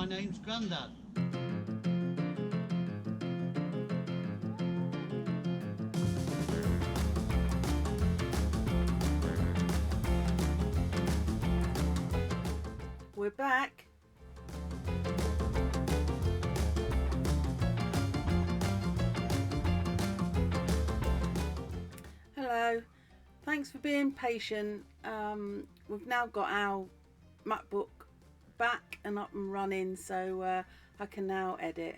my name's Grandad. We're back. Hello, thanks for being patient. We've now got our MacBook back and up and running, so I can now edit.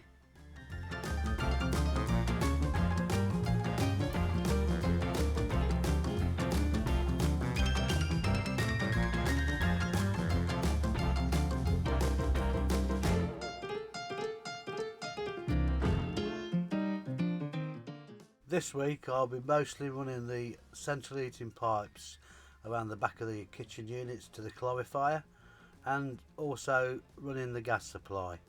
This week I'll be mostly running the central heating pipes around the back of the kitchen units to the clarifier, and also running the gas supply.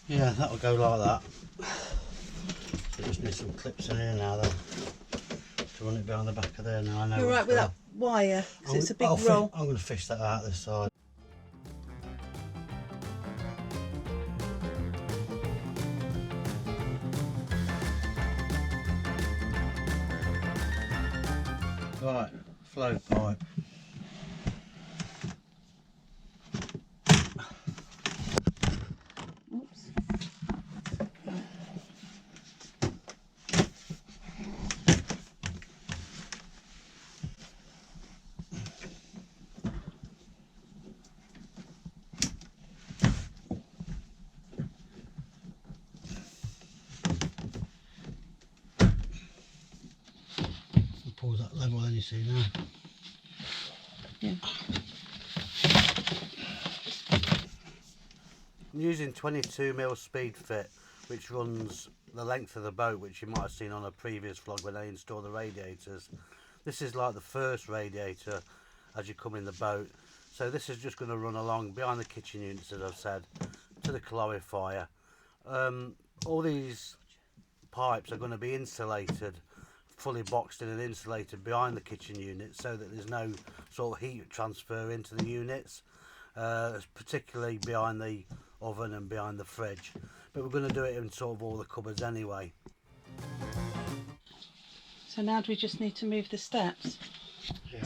Yeah, that'll go like that. So just need some clips in here now then to run it behind the back of there. Now I know. You're right with that wire, because it's a big roll. I'm going to fish that out this side. Right, flow pipe. Oops. Pause that level then, you see now. Yeah. I'm using 22mm speed fit, which runs the length of the boat, which you might have seen on a previous vlog when I installed the radiators. This is like the first radiator as you come in the boat, so this is just going to run along behind the kitchen units, as I've said, to the clarifier. All these pipes are going to be insulated, fully boxed in and insulated behind the kitchen units, so that there's no sort of heat transfer into the units, particularly behind the oven and behind the fridge. But we're going to do it in sort of all the cupboards anyway. So now do we just need to move the steps? Yeah.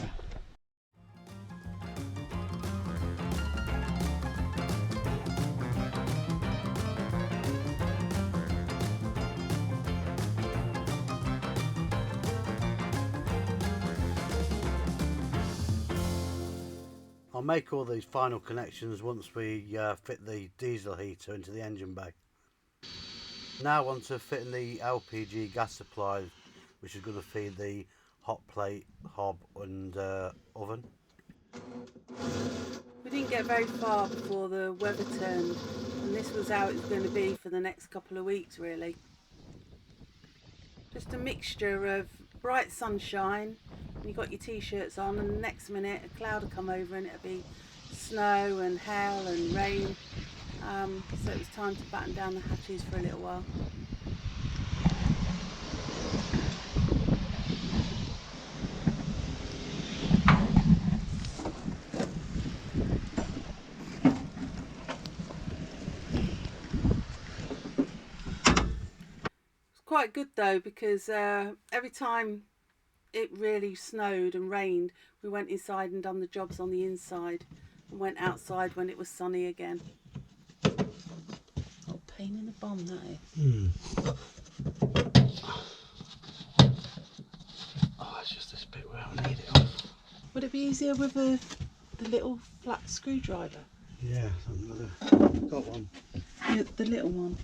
I'll make all these final connections once we fit the diesel heater into the engine bay. Now on to fitting the LPG gas supply, which is going to feed the hot plate, hob and oven. We didn't get very far before the weather turned, and this was how it was going to be for the next couple of weeks really. Just a mixture of bright sunshine, and you got your t-shirts on, and the next minute a cloud will come over and it'll be snow and hail and rain. So it was time to batten down the hatches for a little while. It's quite good though, because every time it really snowed and rained, we went inside and done the jobs on the inside and went outside when it was sunny again. Oh, pain in the bum that is. Oh, it's just this bit where I need it off. Would it be easier with the little flat screwdriver? Yeah, I've got one. Yeah, the little one.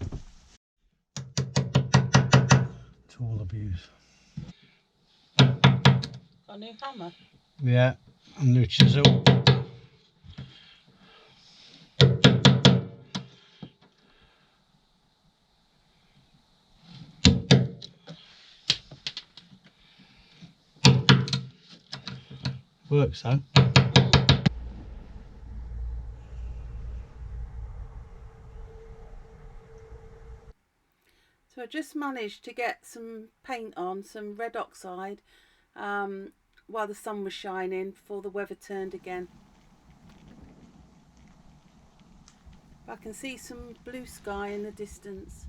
Tool abuse. Got a new hammer? Yeah, a new chisel. Works though. So I just managed to get some paint on, some red oxide, while the sun was shining before the weather turned again. I can see some blue sky in the distance.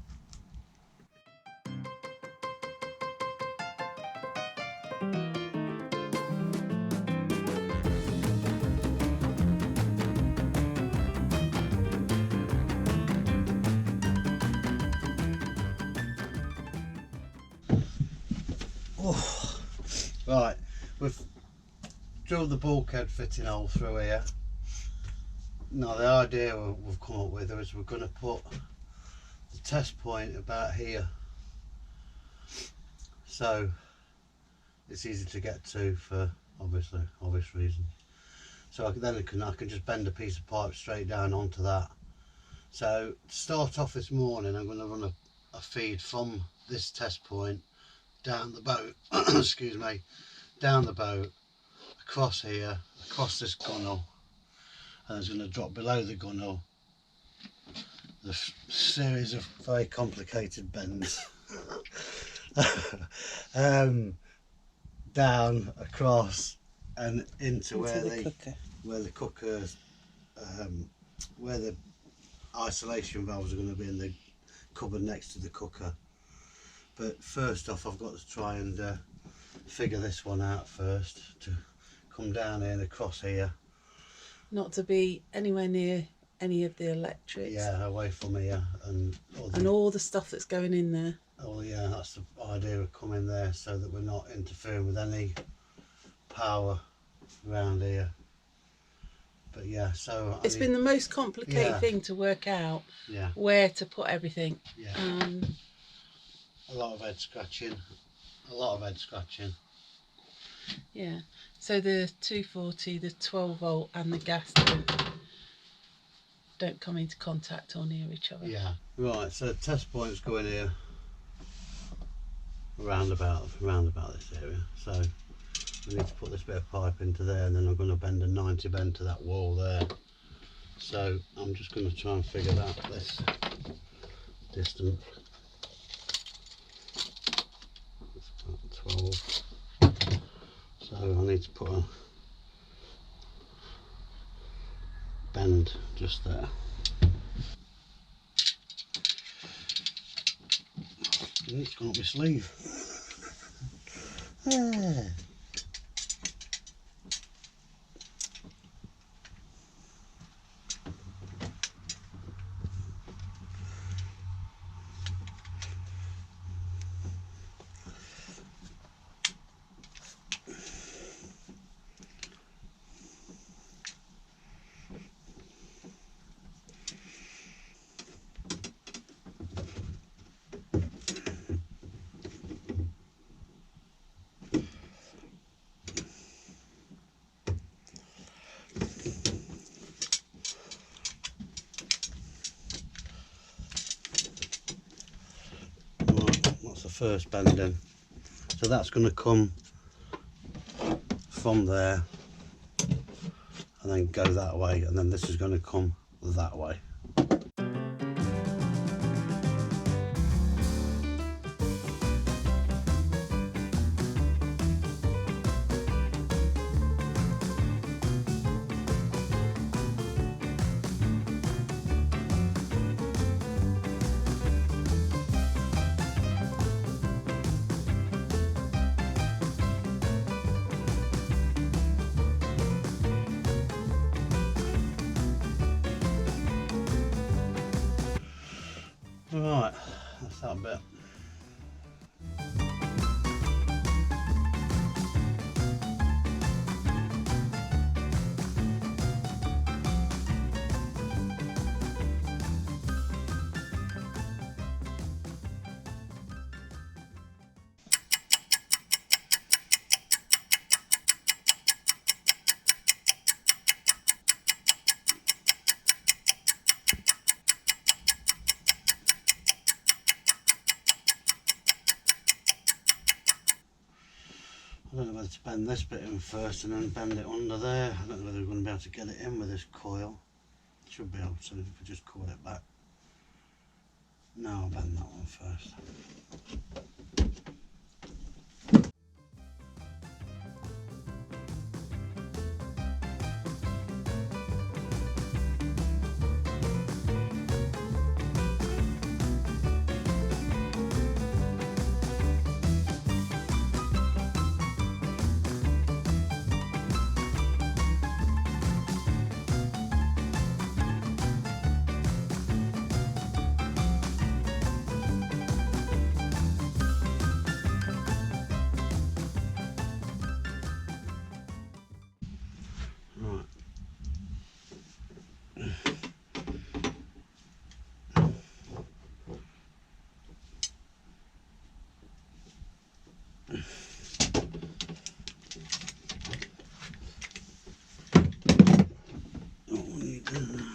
Oh, right, we've drilled the bulkhead fitting hole through here. Now the idea we've come up with is we're going to put the test point about here, so it's easy to get to for obvious reasons. So I can just bend a piece of pipe straight down onto that. So to start off this morning, I'm going to run a feed from this test point down the boat, excuse me, down the boat, across here, across this gunnel, and it's going to drop below the gunnel. The series of very complicated bends down, across, and into where the cookers, where the isolation valves are going to be in the cupboard next to the cooker. But first off, I've got to try and figure this one out first, to come down here and across here. Not to be anywhere near any of the electrics. Yeah, away from here and all the stuff that's going in there. Oh yeah, that's the idea of coming there, so that we're not interfering with any power around here. But yeah, so it's been the most complicated thing to work out. Yeah. Where to put everything. Yeah. A lot of head scratching. Yeah. So the 240, the 12 volt, and the gas don't come into contact or near each other. Yeah. Right. So test points go in here, around about this area. So I need to put this bit of pipe into there, and then I'm going to bend a 90 bend to that wall there. So I'm just going to try and figure out this distance. It's about 12. So I need to put a bend just there. And it's gone up my sleeve. That's the first bend in. So that's going to come from there and then go that way, and then this is going to come that way. Right, that's that bit. I don't know whether to bend this bit in first and then bend it under there. I don't know whether we're going to be able to get it in with this coil. Should be able to if we just coil it back. No, I'll bend that one first. Right. What we need now.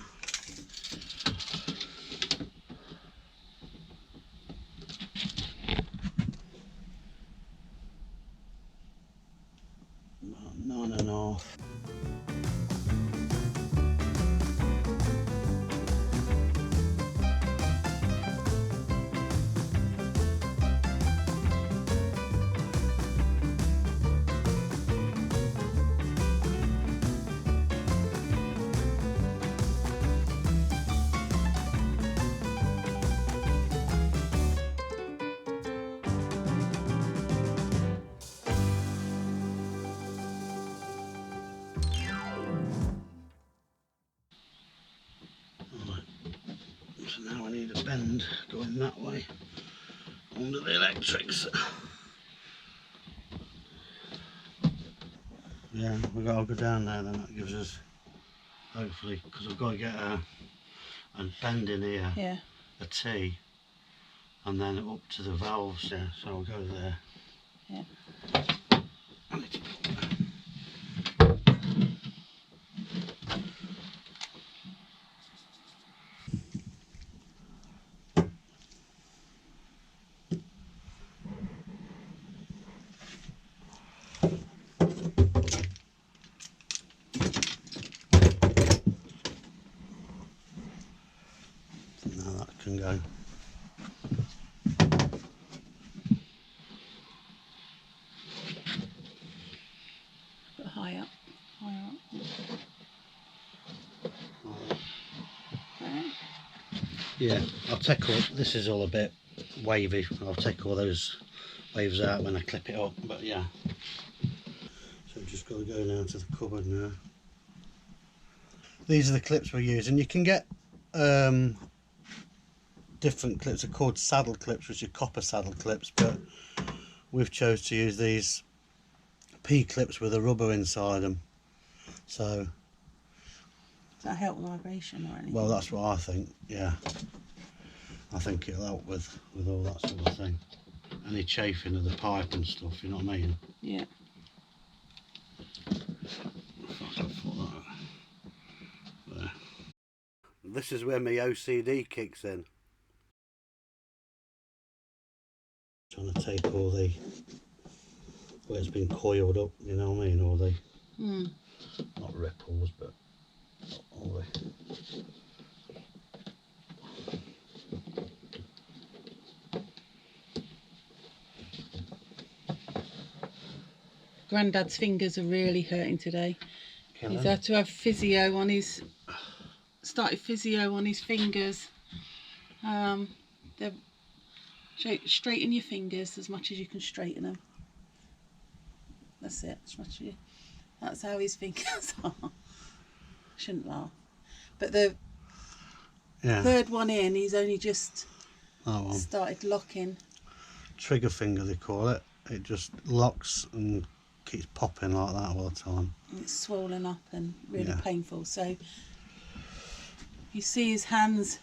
About 9.5. So now I need a bend going that way under the electrics. Yeah, I'll go down there then. That gives us, hopefully, because I've got to get a bend in here, Yeah. a T, and then up to the valves there. So I'll go there. Yeah. Now that can go. But high up. Higher up. Right. Yeah, I'll take all, this is all a bit wavy. I'll take all those waves out when I clip it up, but yeah. So we've just got to go now to the cupboard now. These are the clips we're using. You can get different clips. They're called saddle clips, which are copper saddle clips, but we've chose to use these P clips with a rubber inside them. So, Does that help with vibration or anything? well, that's what I think. Yeah, I think it'll help with all that sort of thing. Any chafing of the pipe and stuff. You know what I mean? Yeah. There. This is where my OCD kicks in. Trying to take all the where it's been coiled up, you know what I mean, all the not ripples, but all the Grandad's fingers are really hurting today. killing. He's had to have physio on his, started physio on his fingers. They're straighten your fingers as much as you can straighten them. That's it. That's how his fingers are. Shouldn't laugh. But the third one in, he's only just started locking. Trigger finger they call it. It just locks and keeps popping like that all the time. It's swollen up and really painful. So you see his hands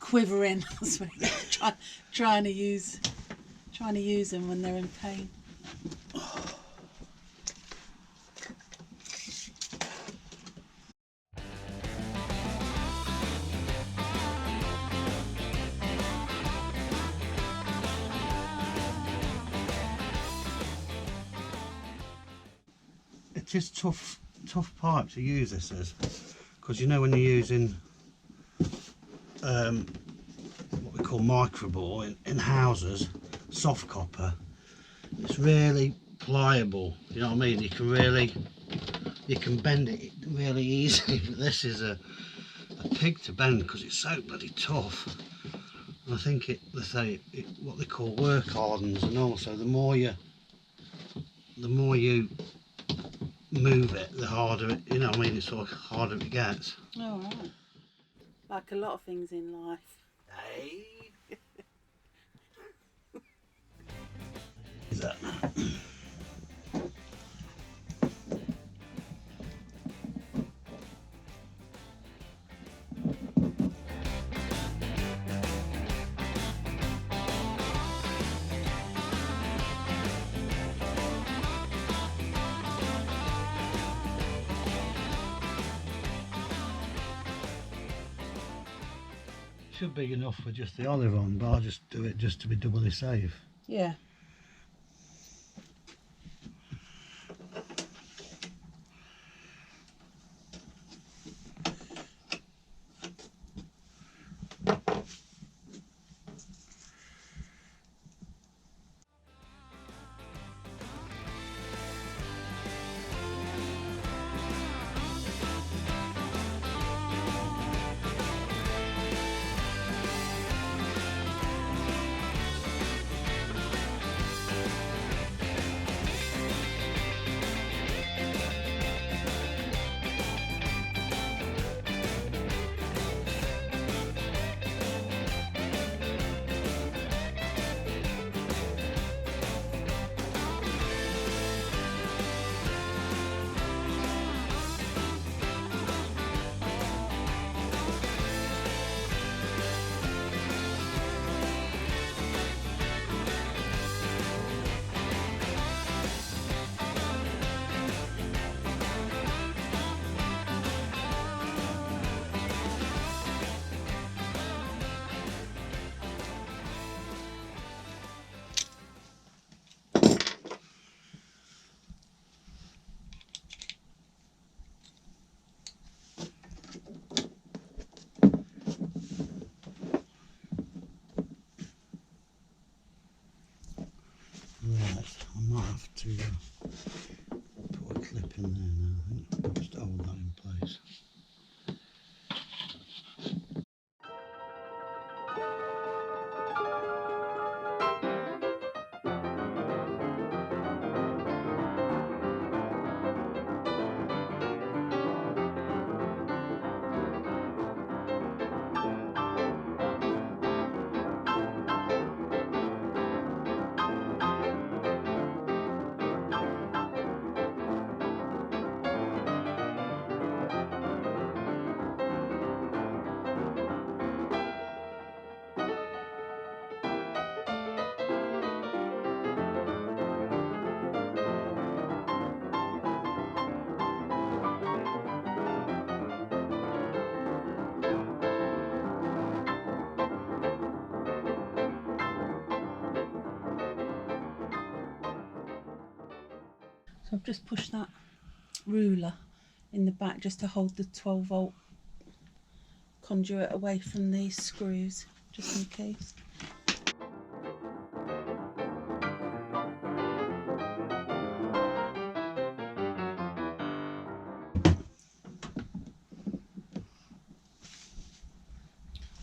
quivering, trying to use them when they're in pain. it is tough pipe to use this as, because you know when you're using what we call microbore in houses, soft copper, it's really pliable, you know what I mean? You can bend it really easily, but this is a pig to bend because it's so bloody tough. And I think they say what they call work hardens, and also the more you move it, the harder it, you know what I mean, it's sort of harder it gets. Oh, right. Like a lot of things in life. Hey. Is that? Should be enough for just the olive on, but I'll just do it just to be doubly safe. Yeah. Right, I might have to put a clip in there now, I think, just to hold that in place. So I've just pushed that ruler in the back just to hold the 12-volt conduit away from these screws, just in case.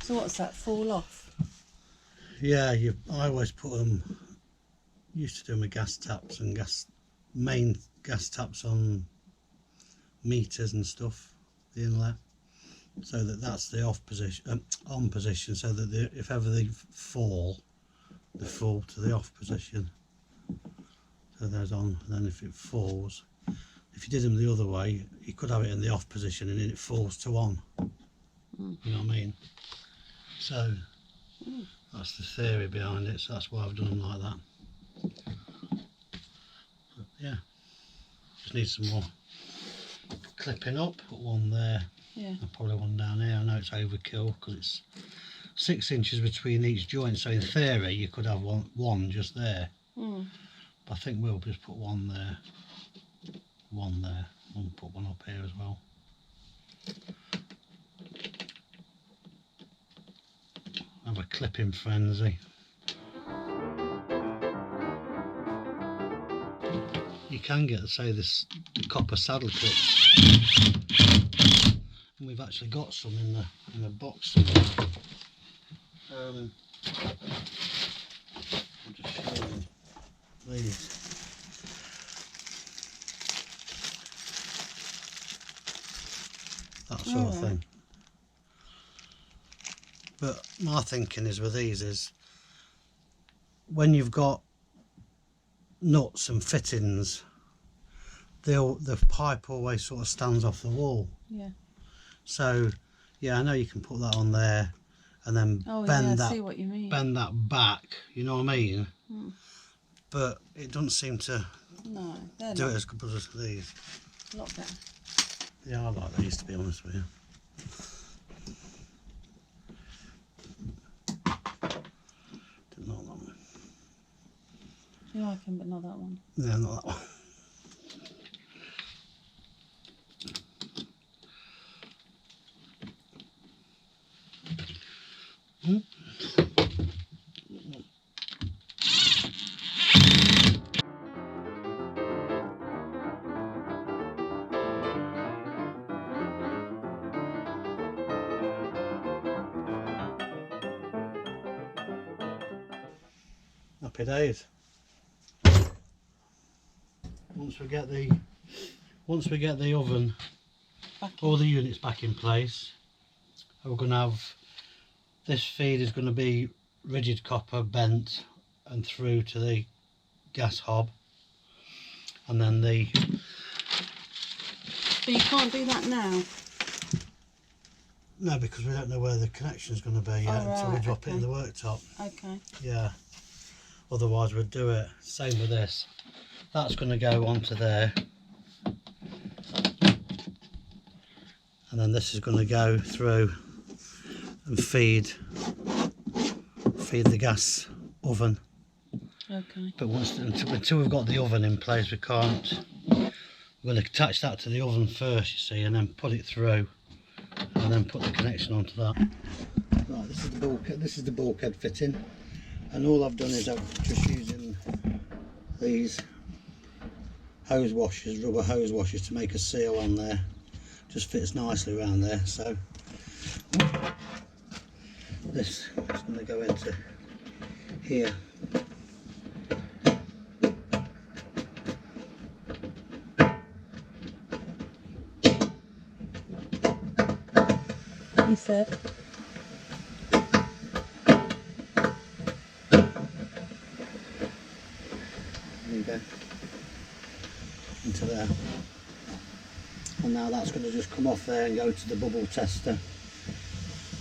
So what's that, fall off? Yeah, I always put them, used to do them with gas taps and main gas taps on meters and stuff, the inlet, so that's the off position, on position, so that if ever they fall to the off position. So there's on, and then if it falls, if you did them the other way, you could have it in the off position and then it falls to on. You know what I mean? So that's the theory behind it, so that's why I've done them like that. But yeah, just need some more clipping up, put one there, and probably one down here. I know it's overkill because it's 6 inches between each joint, so in theory you could have one just there. But I think we'll just put one there. one there. I'll put one up here as well. Have a clipping frenzy. You can get, say, the copper saddle clips, and we've actually got some in the box somewhere. I'll just show you these. That sort of thing. But my thinking is with these is when you've got nuts and fittings, the pipe always sort of stands off the wall. Yeah. So yeah, I know you can put that on there and then bend that. I see what you mean. Bend that back. You know what I mean? Mm. But it doesn't seem to do it as good as these. A lot better. Yeah, I like these, to be honest with you. Didn't like that one. You like him, but not that one. Yeah, not that one. Happy days. Once we get the oven, all the units back in place, we're going to have, this feed is going to be rigid copper bent and through to the gas hob, and then the... But you can't do that now? No, because we don't know where the connection is going to be yet until we drop it in the worktop. Okay. Yeah, otherwise we'd do it. Same with this. That's going to go onto there, and then this is going to go through and feed the gas oven. Okay. But until we've got the oven in place, we can't. We're going to attach that to the oven first, you see, and then put it through, and then put the connection onto that. Right, this is the bulkhead fitting, and all I've done is I've just using these hose washers, rubber hose washers, to make a seal on there. Just fits nicely around there. So this is going to go into here. You said. There you go. Into there. And now that's going to just come off there and go to the bubble tester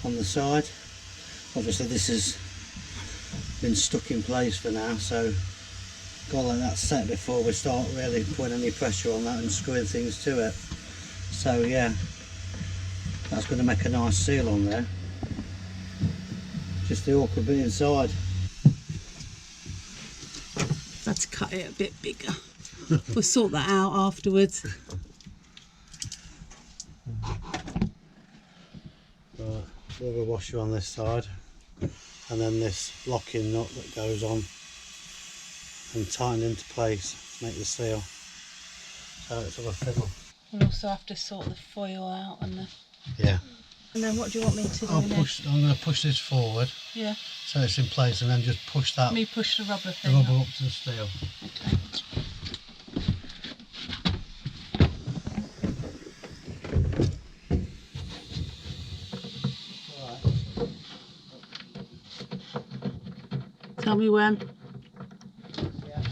on the side. Obviously this has been stuck in place for now, so got to let that set before we start really putting any pressure on that and screwing things to it. So yeah, that's going to make a nice seal on there. Just the awkward bit inside. Had to cut it a bit bigger. We'll sort that out afterwards. Right, rubber washer on this side, and then this locking nut that goes on and tightened into place to make the seal. So it's all a fiddle. We'll also have to sort the foil out and the... Yeah. And then what do you want me to do I'm next? going to push this forward. Yeah. So it's in place, and then just push that. Me push the rubber The thing rubber up. up to the steel. Okay. Tell me when. Yeah,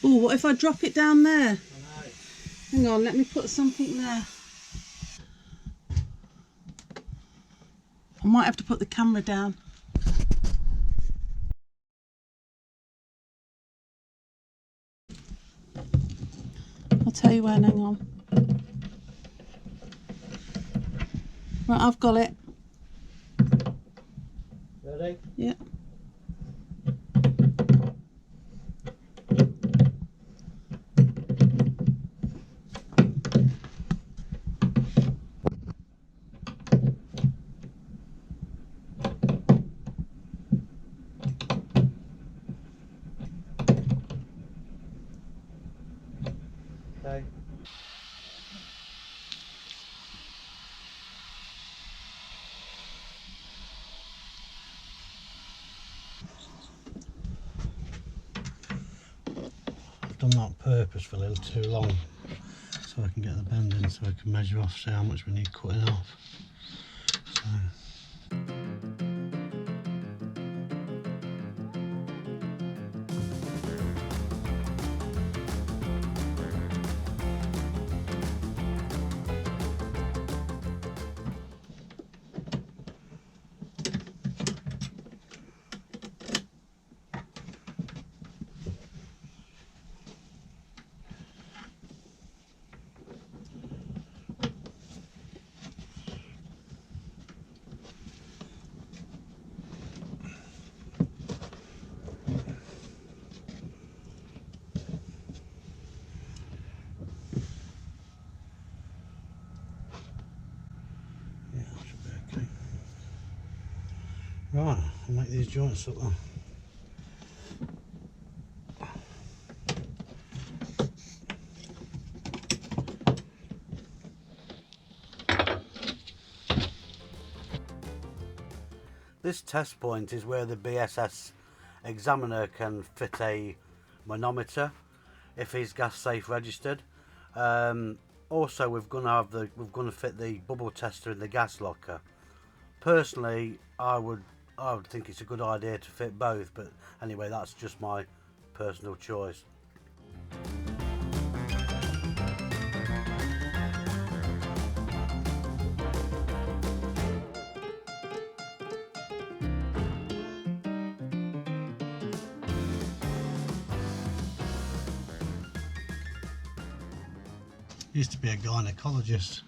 Oh, what if I drop it down there? Hang on, let me put something there. I might have to put the camera down. I'll tell you when, hang on. Right, I've got it. Ready? Yeah. Okay. I've done that purposefully a little too long so I can get the bend in, so I can measure off, see how much we need cutting off. So. Yeah, that should be okay. Right, I'll make these joints up then. This test point is where the BSS examiner can fit a manometer if he's gas safe registered. Also, we're going to fit the bubble tester in the gas locker. Personally, I would think it's a good idea to fit both, but anyway, that's just my personal choice. Used to be a gynecologist.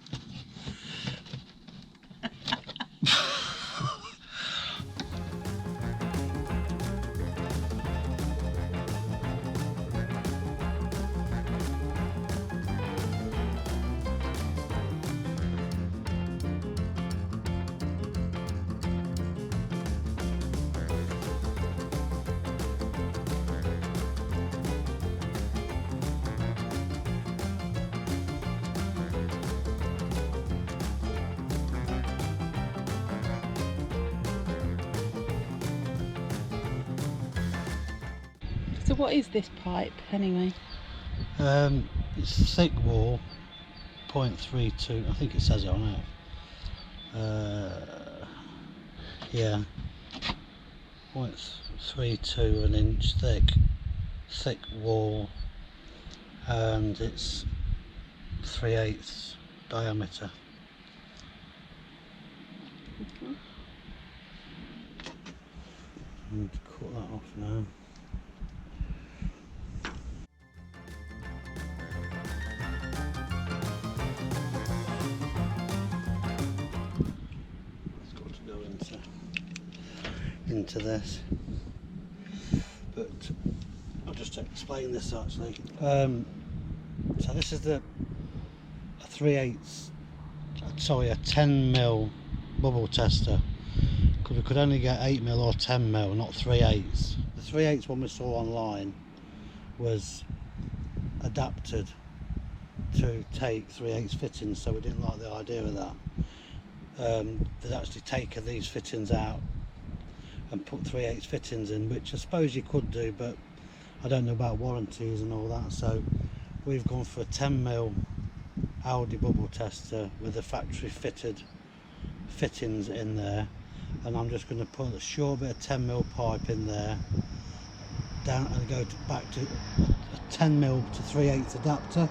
So what is this pipe anyway? It's thick wall, 0.32. I think it says it on it. Yeah, 0.32 an inch thick wall, and it's 3/8 diameter. I need to cut that off now. It's got to go into this, but I'll just explain this actually. So this is a 10mm bubble tester, because we could only get 8mm or 10mm, not 3/8. The 3/8 one we saw online was adapted to take 3/8 fittings, so we didn't like the idea of that. They'd actually taken these fittings out and put 3/8 fittings in, which I suppose you could do, but I don't know about warranties and all that, so we've gone for a 10mm Aldi bubble tester with the factory fitted fittings in there, and I'm just going to put a short bit of 10mm pipe in there down and go back to a 10mm to 3/8 adapter,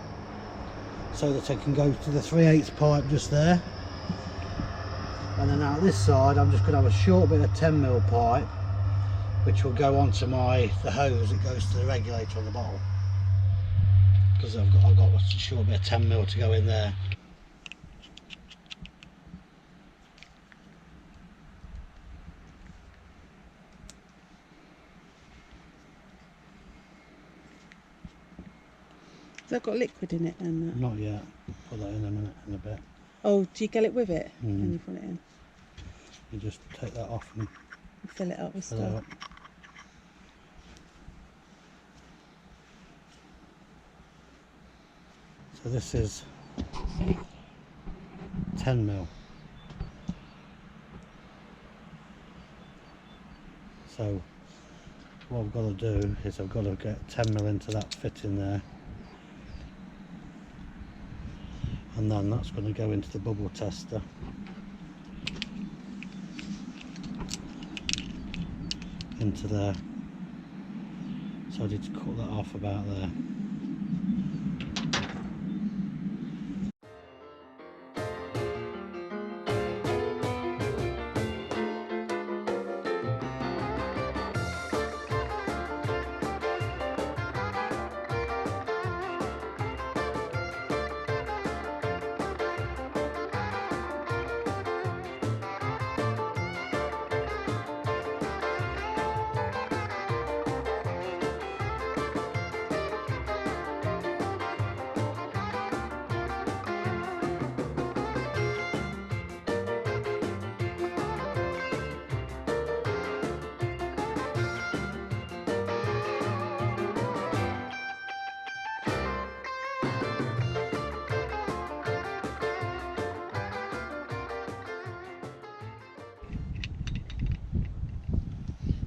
so that I can go to the 3/8 pipe just there. And then out this side I'm just going to have a short bit of 10mm pipe which will go onto the hose that goes to the regulator on the bottle, because I've got a short bit of 10mm to go in there. that got liquid in it then? Not yet. Put that in a minute, in a bit. Oh, do you get it with it when you put it in? You just take that off and fill it up with fill stuff. it up. So this is 10 mil. So what I've got to do is I've got to get 10 mil into that fitting there, and then that's going to go into the bubble tester. Into there. So I need to cut that off about there.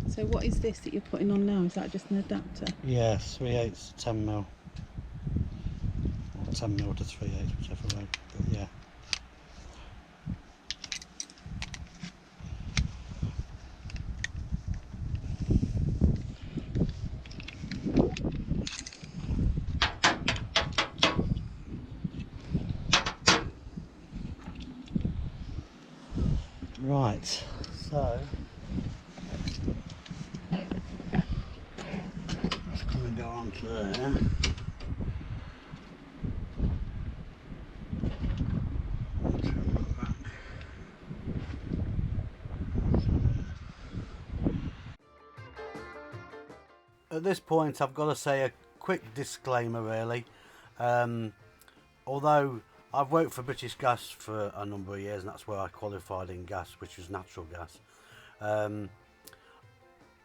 So what is this that you're putting on now? Is that just an adapter? Yeah, 3/8 10 mil. Or 10 mil to 3/8, whichever way. But yeah. Right, so that's going to go on to there. At this point I've got to say a quick disclaimer really. Although I've worked for British Gas for a number of years, and that's where I qualified in gas, which was natural gas.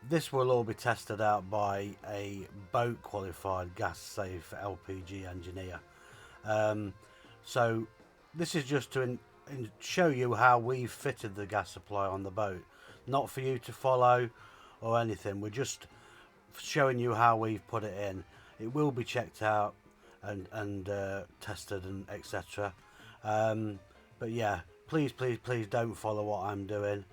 This will all be tested out by a boat qualified gas safe LPG engineer. So this is just to show you how we've fitted the gas supply on the boat, not for you to follow or anything. We're just showing you how we've put it in. It will be checked out and tested and etc. But yeah, please don't follow what I'm doing.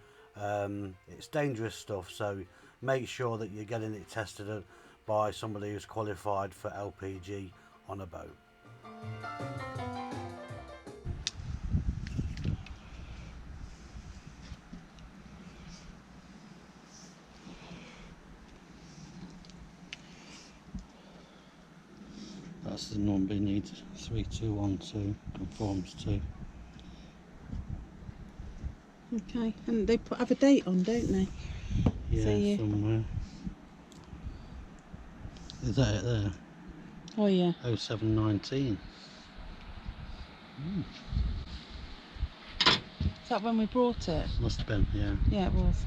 It's dangerous stuff, so make sure that you're getting it tested by somebody who's qualified for LPG on a boat. That's the number you need, 3212, conforms to. Okay, and they have a date on, don't they? Yeah, somewhere. Is that it there? Oh yeah. 0719. Is that when we brought it? Must have been, yeah. Yeah, it was.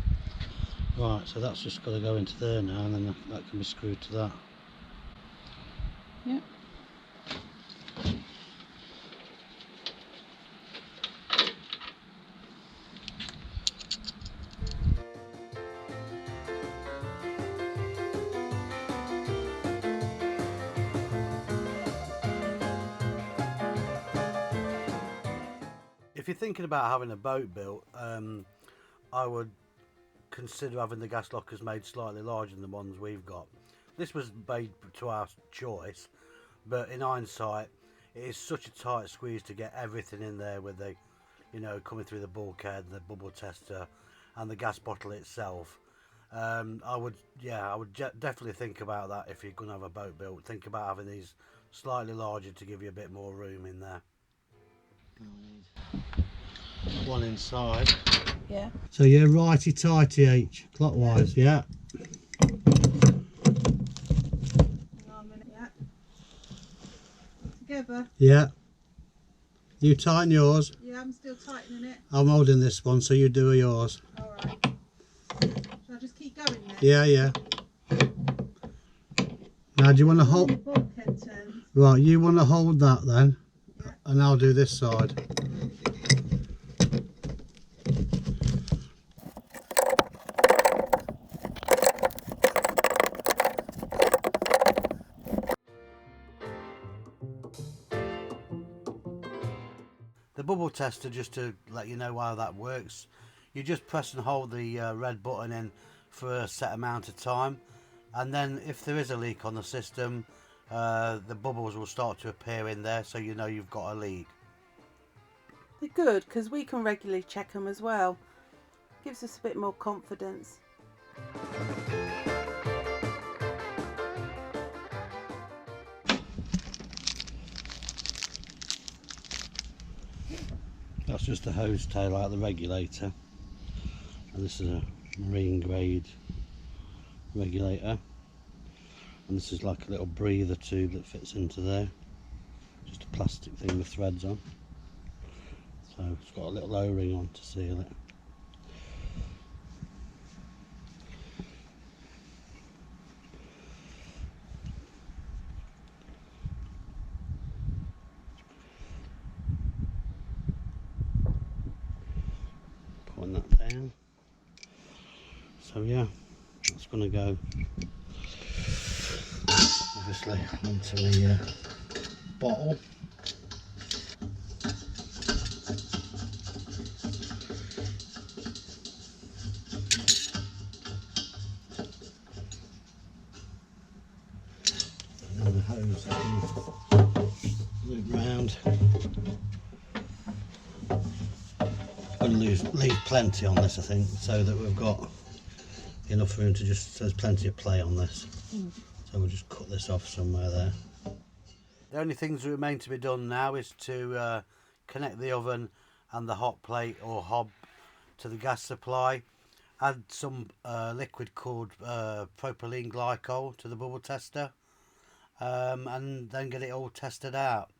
Right, so that's just got to go into there now, and then that can be screwed to that. Yep. If you're thinking about having a boat built, I would consider having the gas lockers made slightly larger than the ones we've got. This was made to our choice, but in hindsight it is such a tight squeeze to get everything in there with the, you know, coming through the bulkhead, the bubble tester and the gas bottle itself. I would definitely think about that. If you're going to have a boat built, think about having these slightly larger to give you a bit more room in there. One inside. Yeah. So yeah, righty tighty H, clockwise, yeah. Hang on a minute, yeah. together. Yeah. You tighten yours. Yeah, I'm still tightening it. I'm holding this one, so you do yours. Alright. Shall I just keep going then? Yeah, yeah. Now, do you want to The hold? bulkhead turns. Right, you want to hold that then, Yeah. and I'll do this side. The bubble tester, just to let you know how that works, you just press and hold the red button in for a set amount of time, and then if there is a leak on the system, the bubbles will start to appear in there, so you know you've got a leak. They're good because we can regularly check them as well. Gives us a bit more confidence. That's just a hose tail out of the regulator, and this is a marine grade regulator, and this is like a little breather tube that fits into there, just a plastic thing with threads on, so it's got a little O-ring on to seal it. Putting that down, so yeah, that's going to go obviously onto the bottle. And the hose that can loop round. Going to leave plenty on this, I think, so that we've got enough room to just, there's plenty of play on this. So we'll just cut this off somewhere there. The only things that remain to be done now is to connect the oven and the hot plate or hob to the gas supply, add some liquid called propylene glycol to the bubble tester, and then get it all tested out.